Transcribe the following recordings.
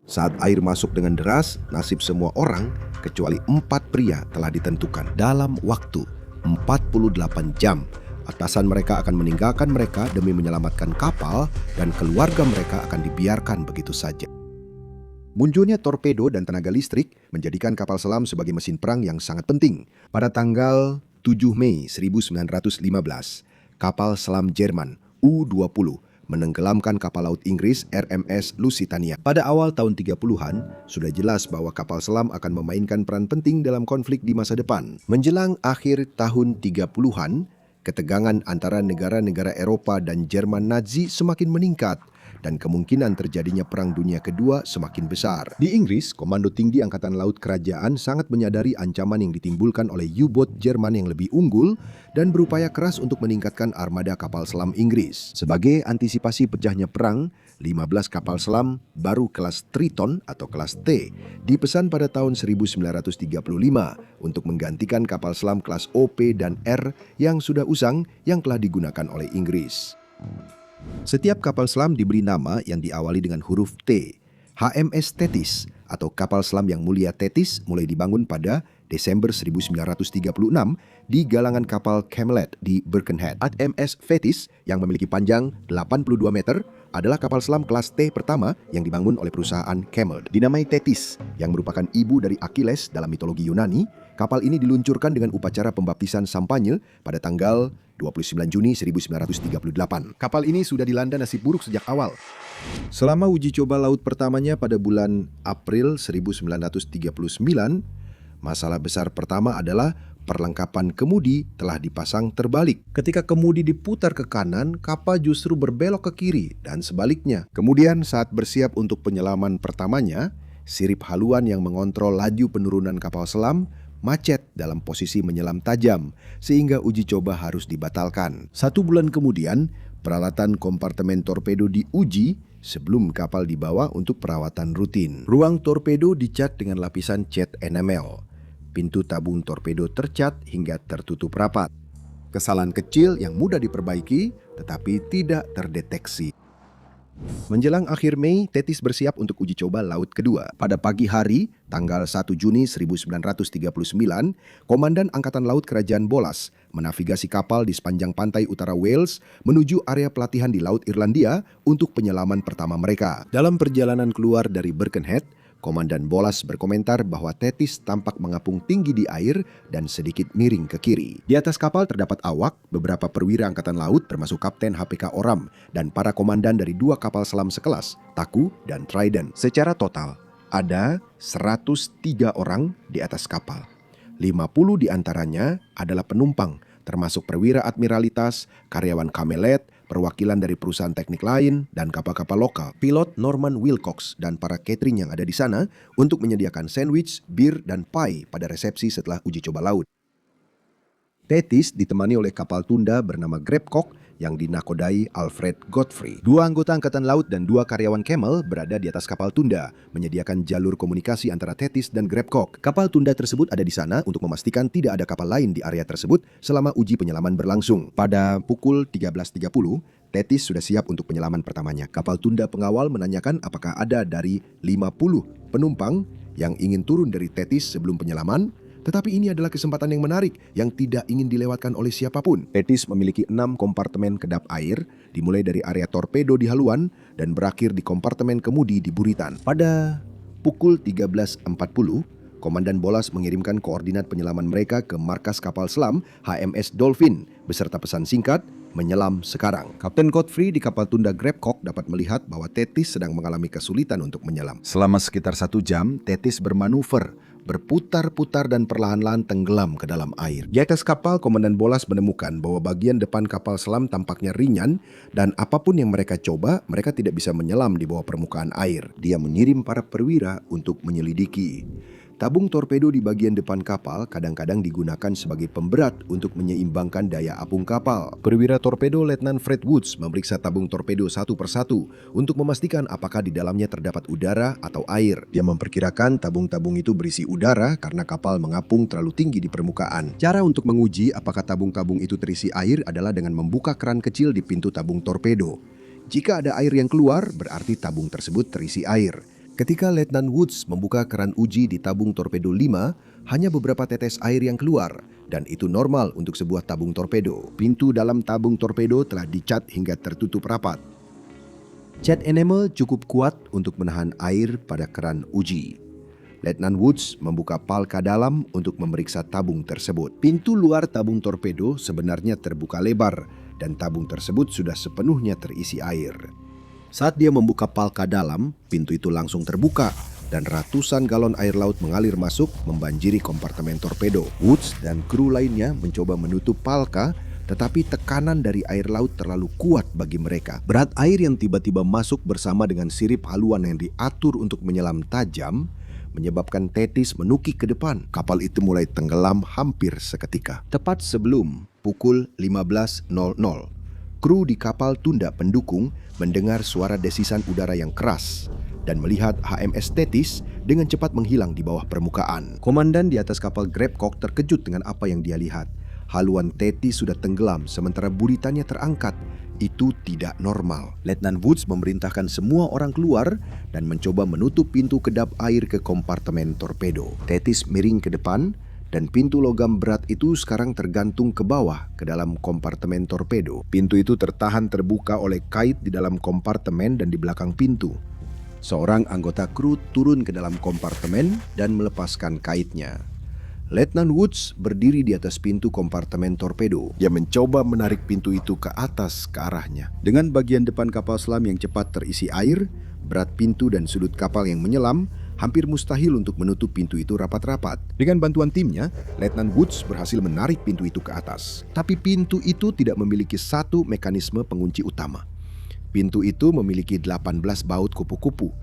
Saat air masuk dengan deras, nasib semua orang kecuali 4 pria telah ditentukan. Dalam waktu 48 jam, atasan mereka akan meninggalkan mereka demi menyelamatkan kapal dan keluarga mereka akan dibiarkan begitu saja. Munculnya torpedo dan tenaga listrik menjadikan kapal selam sebagai mesin perang yang sangat penting. Pada tanggal 7 Mei 1915, kapal selam Jerman U-20 menenggelamkan kapal laut Inggris RMS Lusitania. Pada awal tahun 30-an, sudah jelas bahwa kapal selam akan memainkan peran penting dalam konflik di masa depan. Menjelang akhir tahun 30-an, ketegangan antara negara-negara Eropa dan Jerman Nazi semakin meningkat dan kemungkinan terjadinya Perang Dunia Kedua semakin besar. Di Inggris, Komando Tinggi Angkatan Laut Kerajaan sangat menyadari ancaman yang ditimbulkan oleh U-boat Jerman yang lebih unggul dan berupaya keras untuk meningkatkan armada kapal selam Inggris. Sebagai antisipasi pecahnya perang, 15 kapal selam baru kelas Triton atau kelas T dipesan pada tahun 1935 untuk menggantikan kapal selam kelas OP dan R yang sudah usang yang telah digunakan oleh Inggris. Setiap kapal selam diberi nama yang diawali dengan huruf T. HMS Thetis atau kapal selam yang mulia Thetis mulai dibangun pada Desember 1936 di galangan kapal Camelot di Birkenhead. HMS Thetis yang memiliki panjang 82 meter adalah kapal selam kelas T pertama yang dibangun oleh perusahaan Camelot. Dinamai Thetis yang merupakan ibu dari Achilles dalam mitologi Yunani, kapal ini diluncurkan dengan upacara pembaptisan sampanye pada tanggal 29 Juni 1938. Kapal ini sudah dilanda nasib buruk sejak awal. Selama uji coba laut pertamanya pada bulan April 1939, masalah besar pertama adalah perlengkapan kemudi telah dipasang terbalik. Ketika kemudi diputar ke kanan, kapal justru berbelok ke kiri dan sebaliknya. Kemudian saat bersiap untuk penyelaman pertamanya, sirip haluan yang mengontrol laju penurunan kapal selam macet dalam posisi menyelam tajam, sehingga uji coba harus dibatalkan. 1 bulan kemudian, peralatan kompartemen torpedo diuji sebelum kapal dibawa untuk perawatan rutin. Ruang torpedo dicat dengan lapisan cat enamel. Pintu tabung torpedo tercat hingga tertutup rapat. Kesalahan kecil yang mudah diperbaiki, tetapi tidak terdeteksi. Menjelang akhir Mei, Thetis bersiap untuk uji coba laut kedua. Pada pagi hari, tanggal 1 Juni 1939, Komandan Angkatan Laut Kerajaan Bolas menavigasi kapal di sepanjang pantai utara Wales menuju area pelatihan di Laut Irlandia untuk penyelaman pertama mereka. Dalam perjalanan keluar dari Birkenhead, Komandan Bolas berkomentar bahwa Thetis tampak mengapung tinggi di air dan sedikit miring ke kiri. Di atas kapal terdapat awak, beberapa perwira angkatan laut termasuk Kapten HPK Oram dan para komandan dari 2 kapal selam sekelas, Taku dan Trident. Secara total, ada 103 orang di atas kapal. 50 diantaranya adalah penumpang, termasuk perwira admiralitas, karyawan Camelot, perwakilan dari perusahaan teknik lain, dan kapal-kapal lokal. Pilot Norman Wilcox dan para catering yang ada di sana untuk menyediakan sandwich, bir, dan pie pada resepsi setelah uji coba laut. Thetis ditemani oleh kapal tunda bernama Grabcock yang dinakodai Alfred Godfrey. 2 anggota angkatan laut dan 2 karyawan Camel berada di atas kapal tunda, menyediakan jalur komunikasi antara Thetis dan Grabcock. Kapal tunda tersebut ada di sana untuk memastikan tidak ada kapal lain di area tersebut selama uji penyelaman berlangsung. Pada pukul 13.30, Thetis sudah siap untuk penyelaman pertamanya. Kapal tunda pengawal menanyakan apakah ada dari 50 penumpang yang ingin turun dari Thetis sebelum penyelaman. Tetapi ini adalah kesempatan yang menarik yang tidak ingin dilewatkan oleh siapapun. Thetis memiliki 6 kompartemen kedap air, dimulai dari area torpedo di haluan dan berakhir di kompartemen kemudi di buritan. Pada pukul 13.40, Komandan Bolas mengirimkan koordinat penyelaman mereka ke markas kapal selam HMS Dolphin beserta pesan singkat, menyelam sekarang. Kapten Godfrey di kapal tunda Grabcock dapat melihat bahwa Thetis sedang mengalami kesulitan untuk menyelam. Selama sekitar 1 jam, Thetis bermanuver, berputar-putar dan perlahan-lahan tenggelam ke dalam air. Di atas kapal, Komandan Bolas menemukan bahwa bagian depan kapal selam tampaknya ringan dan apapun yang mereka coba, mereka tidak bisa menyelam di bawah permukaan air. Dia mengirim para perwira untuk menyelidiki. Tabung torpedo di bagian depan kapal kadang-kadang digunakan sebagai pemberat untuk menyeimbangkan daya apung kapal. Perwira torpedo Letnan Fred Woods memeriksa tabung torpedo satu persatu untuk memastikan apakah di dalamnya terdapat udara atau air. Dia memperkirakan tabung-tabung itu berisi udara karena kapal mengapung terlalu tinggi di permukaan. Cara untuk menguji apakah tabung-tabung itu terisi air adalah dengan membuka keran kecil di pintu tabung torpedo. Jika ada air yang keluar, berarti tabung tersebut terisi air. Ketika Letnan Woods membuka keran uji di tabung torpedo 5, hanya beberapa tetes air yang keluar, dan itu normal untuk sebuah tabung torpedo. Pintu dalam tabung torpedo telah dicat hingga tertutup rapat. Cat enamel cukup kuat untuk menahan air pada keran uji. Letnan Woods membuka palka dalam untuk memeriksa tabung tersebut. Pintu luar tabung torpedo sebenarnya terbuka lebar, dan tabung tersebut sudah sepenuhnya terisi air. Saat dia membuka palka dalam, pintu itu langsung terbuka dan ratusan galon air laut mengalir masuk membanjiri kompartemen torpedo. Woods dan kru lainnya mencoba menutup palka, tetapi tekanan dari air laut terlalu kuat bagi mereka. Berat air yang tiba-tiba masuk bersama dengan sirip haluan yang diatur untuk menyelam tajam menyebabkan Thetis menukik ke depan. Kapal itu mulai tenggelam hampir seketika. Tepat sebelum pukul 15.00, kru di kapal tunda pendukung mendengar suara desisan udara yang keras dan melihat HMS Thetis dengan cepat menghilang di bawah permukaan. Komandan di atas kapal Grabcock terkejut dengan apa yang dia lihat. Haluan Thetis sudah tenggelam sementara buritannya terangkat. Itu tidak normal. Letnan Woods memerintahkan semua orang keluar dan mencoba menutup pintu kedap air ke kompartemen torpedo. Thetis miring ke depan dan pintu logam berat itu sekarang tergantung ke bawah ke dalam kompartemen torpedo. Pintu itu tertahan terbuka oleh kait di dalam kompartemen dan di belakang pintu. Seorang anggota kru turun ke dalam kompartemen dan melepaskan kaitnya. Letnan Woods berdiri di atas pintu kompartemen torpedo. Dia mencoba menarik pintu itu ke atas ke arahnya. Dengan bagian depan kapal selam yang cepat terisi air, berat pintu dan sudut kapal yang menyelam, hampir mustahil untuk menutup pintu itu rapat-rapat. Dengan bantuan timnya, Letnan Woods berhasil menarik pintu itu ke atas. Tapi pintu itu tidak memiliki satu mekanisme pengunci utama. Pintu itu memiliki 18 baut kupu-kupu.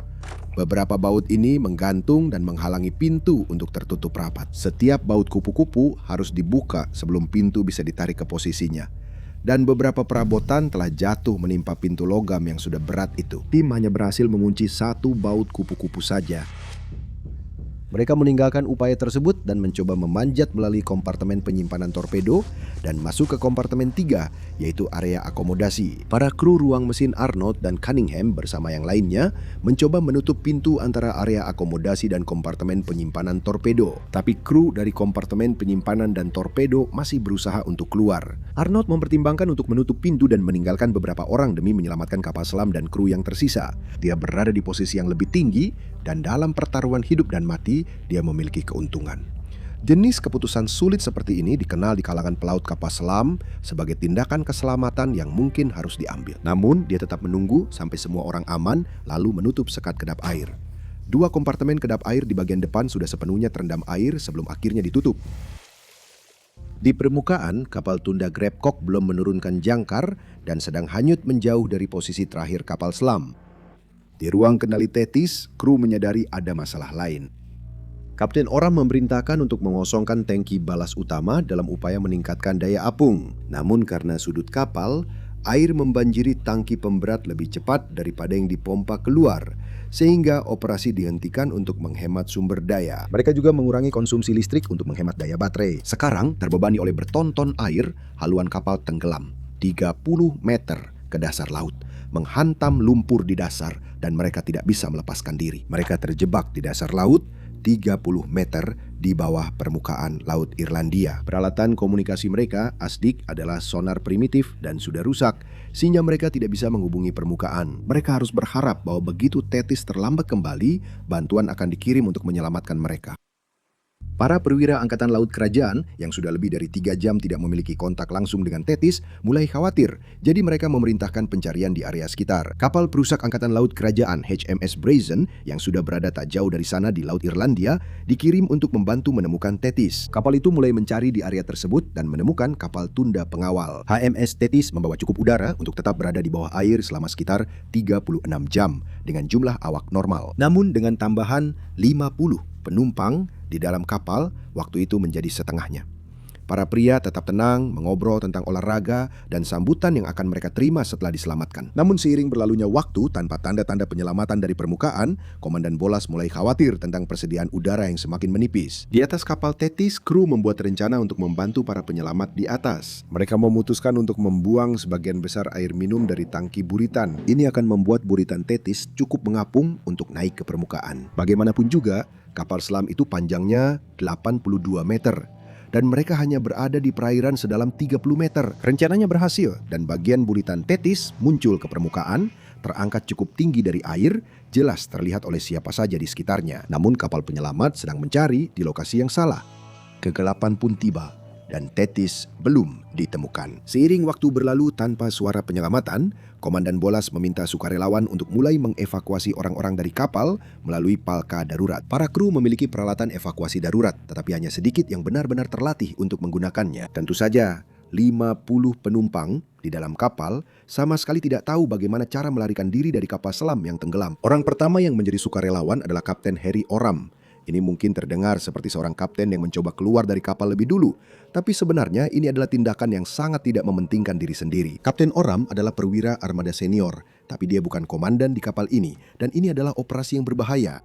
Beberapa baut ini menggantung dan menghalangi pintu untuk tertutup rapat. Setiap baut kupu-kupu harus dibuka sebelum pintu bisa ditarik ke posisinya. Dan beberapa perabotan telah jatuh menimpa pintu logam yang sudah berat itu. Tim hanya berhasil mengunci satu baut kupu-kupu saja. Mereka meninggalkan upaya tersebut dan mencoba memanjat melalui kompartemen penyimpanan torpedo dan masuk ke kompartemen 3, yaitu area akomodasi. Para kru ruang mesin Arnold dan Cunningham bersama yang lainnya mencoba menutup pintu antara area akomodasi dan kompartemen penyimpanan torpedo. Tapi kru dari kompartemen penyimpanan dan torpedo masih berusaha untuk keluar. Arnold mempertimbangkan untuk menutup pintu dan meninggalkan beberapa orang demi menyelamatkan kapal selam dan kru yang tersisa. Dia berada di posisi yang lebih tinggi dan dalam pertaruhan hidup dan mati, dia memiliki keuntungan. Jenis keputusan sulit seperti ini dikenal di kalangan pelaut kapal selam sebagai tindakan keselamatan yang mungkin harus diambil. Namun, dia tetap menunggu sampai semua orang aman lalu menutup sekat kedap air. 2 kompartemen kedap air di bagian depan sudah sepenuhnya terendam air sebelum akhirnya ditutup. Di permukaan, kapal tunda Grabcock belum menurunkan jangkar dan sedang hanyut menjauh dari posisi terakhir kapal selam. Di ruang kendali Thetis, kru menyadari ada masalah lain. Kapten Oram memerintahkan untuk mengosongkan tangki balas utama dalam upaya meningkatkan daya apung. Namun karena sudut kapal, air membanjiri tangki pemberat lebih cepat daripada yang dipompa keluar, sehingga operasi dihentikan untuk menghemat sumber daya. Mereka juga mengurangi konsumsi listrik untuk menghemat daya baterai. Sekarang terbebani oleh bertonton air, haluan kapal tenggelam 30 meter ke dasar laut, menghantam lumpur di dasar, dan mereka tidak bisa melepaskan diri. Mereka terjebak di dasar laut 30 meter di bawah permukaan Laut Irlandia. Peralatan komunikasi mereka, ASDIC, adalah sonar primitif dan sudah rusak, sehingga mereka tidak bisa menghubungi permukaan. Mereka harus berharap bahwa begitu Thetis terlambat kembali, bantuan akan dikirim untuk menyelamatkan mereka. Para perwira Angkatan Laut Kerajaan yang sudah lebih dari 3 jam tidak memiliki kontak langsung dengan Thetis mulai khawatir, jadi mereka memerintahkan pencarian di area sekitar. Kapal perusak Angkatan Laut Kerajaan HMS Brazen yang sudah berada tak jauh dari sana di Laut Irlandia dikirim untuk membantu menemukan Thetis. Kapal itu mulai mencari di area tersebut dan menemukan kapal tunda pengawal. HMS Thetis membawa cukup udara untuk tetap berada di bawah air selama sekitar 36 jam dengan jumlah awak normal. Namun dengan tambahan 50 penumpang di dalam kapal, waktu itu menjadi setengahnya. Para pria tetap tenang, mengobrol tentang olahraga dan sambutan yang akan mereka terima setelah diselamatkan. Namun seiring berlalunya waktu tanpa tanda-tanda penyelamatan dari permukaan, Komandan Bolas mulai khawatir tentang persediaan udara yang semakin menipis. Di atas kapal Thetis, kru membuat rencana untuk membantu para penyelamat di atas. Mereka memutuskan untuk membuang sebagian besar air minum dari tangki buritan. Ini akan membuat buritan Thetis cukup mengapung untuk naik ke permukaan. Bagaimanapun juga, kapal selam itu panjangnya 82 meter. Dan mereka hanya berada di perairan sedalam 30 meter. Rencananya berhasil dan bagian buritan Thetis muncul ke permukaan, terangkat cukup tinggi dari air, jelas terlihat oleh siapa saja di sekitarnya. Namun kapal penyelamat sedang mencari di lokasi yang salah. Kegelapan pun tiba dan Thetis belum ditemukan. Seiring waktu berlalu tanpa suara penyelamatan, Komandan Bolas meminta sukarelawan untuk mulai mengevakuasi orang-orang dari kapal melalui palka darurat. Para kru memiliki peralatan evakuasi darurat, tetapi hanya sedikit yang benar-benar terlatih untuk menggunakannya. Tentu saja, 50 penumpang di dalam kapal sama sekali tidak tahu bagaimana cara melarikan diri dari kapal selam yang tenggelam. Orang pertama yang menjadi sukarelawan adalah Kapten Harry Oram. Ini mungkin terdengar seperti seorang kapten yang mencoba keluar dari kapal lebih dulu. Tapi sebenarnya ini adalah tindakan yang sangat tidak mementingkan diri sendiri. Kapten Oram adalah perwira armada senior, tapi dia bukan komandan di kapal ini. Dan ini adalah operasi yang berbahaya.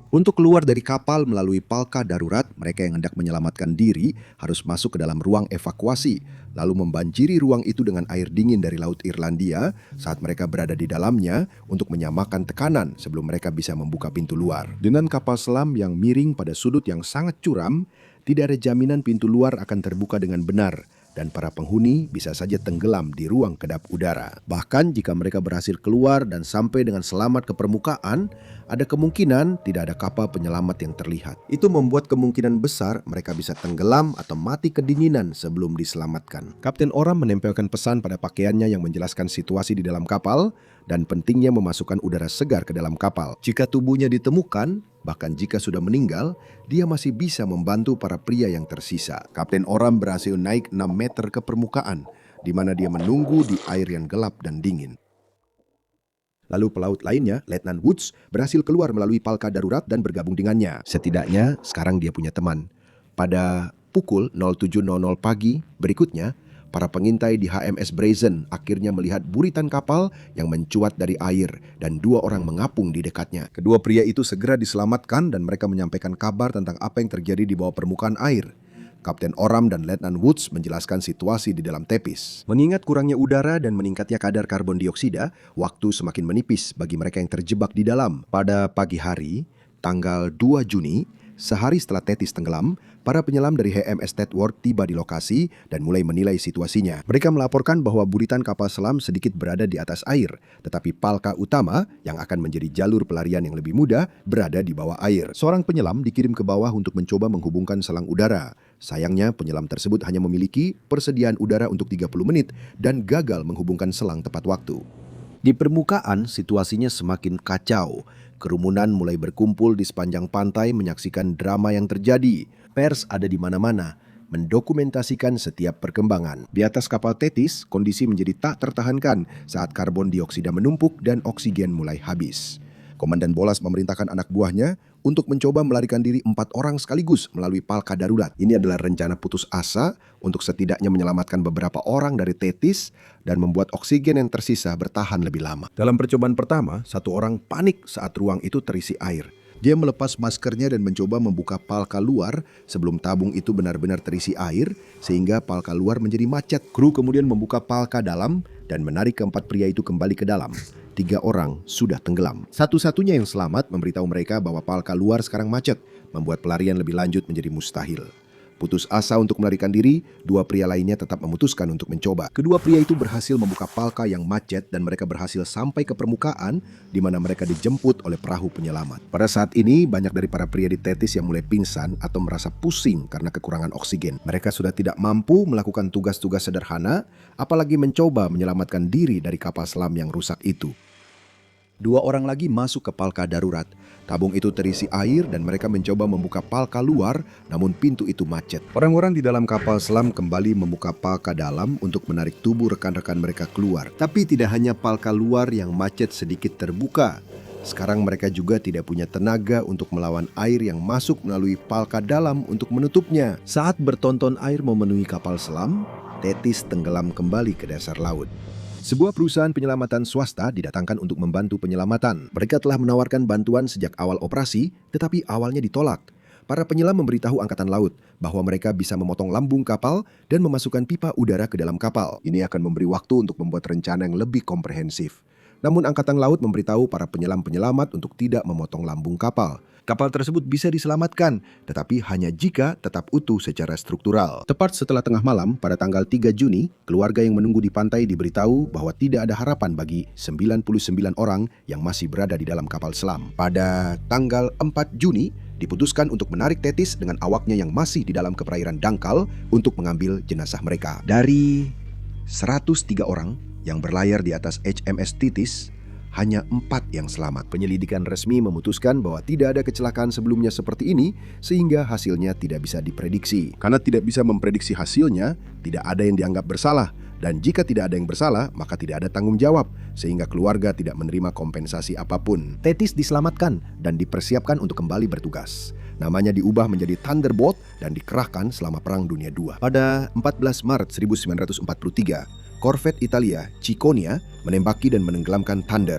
Untuk keluar dari kapal melalui palka darurat, mereka yang hendak menyelamatkan diri harus masuk ke dalam ruang evakuasi, lalu membanjiri ruang itu dengan air dingin dari Laut Irlandia saat mereka berada di dalamnya untuk menyamakan tekanan sebelum mereka bisa membuka pintu luar. Dengan kapal selam yang miring pada sudut yang sangat curam, tidak ada jaminan pintu luar akan terbuka dengan benar. Dan para penghuni bisa saja tenggelam di ruang kedap udara. Bahkan jika mereka berhasil keluar dan sampai dengan selamat ke permukaan, ada kemungkinan tidak ada kapal penyelamat yang terlihat. Itu membuat kemungkinan besar mereka bisa tenggelam atau mati kedinginan sebelum diselamatkan. Kapten Oram menempelkan pesan pada pakaiannya yang menjelaskan situasi di dalam kapal dan pentingnya memasukkan udara segar ke dalam kapal. Jika tubuhnya ditemukan, bahkan jika sudah meninggal, dia masih bisa membantu para pria yang tersisa. Kapten Oram berhasil naik 6 meter ke permukaan, di mana dia menunggu di air yang gelap dan dingin. Lalu pelaut lainnya, Letnan Woods, berhasil keluar melalui palka darurat dan bergabung dengannya. Setidaknya sekarang dia punya teman. Pada pukul 07.00 pagi berikutnya, para pengintai di HMS Brazen akhirnya melihat buritan kapal yang mencuat dari air dan 2 orang mengapung di dekatnya. Kedua pria itu segera diselamatkan dan mereka menyampaikan kabar tentang apa yang terjadi di bawah permukaan air. Kapten Oram dan Letnan Woods menjelaskan situasi di dalam Thetis. Mengingat kurangnya udara dan meningkatnya kadar karbon dioksida, waktu semakin menipis bagi mereka yang terjebak di dalam. Pada pagi hari, tanggal 2 Juni, sehari setelah Thetis tenggelam, para penyelam dari HMS Tedworth tiba di lokasi dan mulai menilai situasinya. Mereka melaporkan bahwa buritan kapal selam sedikit berada di atas air, tetapi palka utama yang akan menjadi jalur pelarian yang lebih mudah berada di bawah air. Seorang penyelam dikirim ke bawah untuk mencoba menghubungkan selang udara. Sayangnya penyelam tersebut hanya memiliki persediaan udara untuk 30 menit dan gagal menghubungkan selang tepat waktu. Di permukaan, situasinya semakin kacau. Kerumunan mulai berkumpul di sepanjang pantai menyaksikan drama yang terjadi. Pers ada di mana-mana, mendokumentasikan setiap perkembangan. Di atas kapal Thetis, kondisi menjadi tak tertahankan saat karbon dioksida menumpuk dan oksigen mulai habis. Komandan Bolas memerintahkan anak buahnya untuk mencoba melarikan diri 4 orang sekaligus melalui palka darurat. Ini adalah rencana putus asa untuk setidaknya menyelamatkan beberapa orang dari Thetis dan membuat oksigen yang tersisa bertahan lebih lama. Dalam percobaan pertama, 1 orang panik saat ruang itu terisi air. Dia melepas maskernya dan mencoba membuka palka luar sebelum tabung itu benar-benar terisi air sehingga palka luar menjadi macet. Kru kemudian membuka palka dalam dan menarik keempat pria itu kembali ke dalam. 3 orang sudah tenggelam. Satu-satunya yang selamat memberitahu mereka bahwa palka luar sekarang macet, membuat pelarian lebih lanjut menjadi mustahil. Putus asa untuk melarikan diri, 2 pria lainnya tetap memutuskan untuk mencoba. Kedua pria itu berhasil membuka palka yang macet dan mereka berhasil sampai ke permukaan di mana mereka dijemput oleh perahu penyelamat. Pada saat ini, banyak dari para pria di Thetis yang mulai pingsan atau merasa pusing karena kekurangan oksigen. Mereka sudah tidak mampu melakukan tugas-tugas sederhana, apalagi mencoba menyelamatkan diri dari kapal selam yang rusak itu. 2 orang lagi masuk ke palka darurat. Tabung itu terisi air dan mereka mencoba membuka palka luar, namun pintu itu macet. Orang-orang di dalam kapal selam kembali membuka palka dalam untuk menarik tubuh rekan-rekan mereka keluar. Tapi tidak hanya palka luar yang macet sedikit terbuka. Sekarang mereka juga tidak punya tenaga untuk melawan air yang masuk melalui palka dalam untuk menutupnya. Saat bertonton air memenuhi kapal selam, Thetis tenggelam kembali ke dasar laut. Sebuah perusahaan penyelamatan swasta didatangkan untuk membantu penyelamatan. Mereka telah menawarkan bantuan sejak awal operasi, tetapi awalnya ditolak. Para penyelam memberitahu Angkatan Laut bahwa mereka bisa memotong lambung kapal dan memasukkan pipa udara ke dalam kapal. Ini akan memberi waktu untuk membuat rencana yang lebih komprehensif. Namun Angkatan Laut memberitahu para penyelam-penyelamat untuk tidak memotong lambung kapal. Kapal tersebut bisa diselamatkan, tetapi hanya jika tetap utuh secara struktural. Tepat setelah tengah malam, pada tanggal 3 Juni, keluarga yang menunggu di pantai diberitahu bahwa tidak ada harapan bagi 99 orang yang masih berada di dalam kapal selam. Pada tanggal 4 Juni, diputuskan untuk menarik Thetis dengan awaknya yang masih di dalam perairan dangkal untuk mengambil jenazah mereka. Dari 103 orang yang berlayar di atas HMS Thetis, hanya 4 yang selamat. Penyelidikan resmi memutuskan bahwa tidak ada kecelakaan sebelumnya seperti ini, sehingga hasilnya tidak bisa diprediksi. Karena tidak bisa memprediksi hasilnya, tidak ada yang dianggap bersalah. Dan jika tidak ada yang bersalah, maka tidak ada tanggung jawab, sehingga keluarga tidak menerima kompensasi apapun. Thetis diselamatkan dan dipersiapkan untuk kembali bertugas. Namanya diubah menjadi Thunderbolt dan dikerahkan selama Perang Dunia II. Pada 14 Maret 1943, korvet Italia Ciconia menembaki dan menenggelamkan Thunder.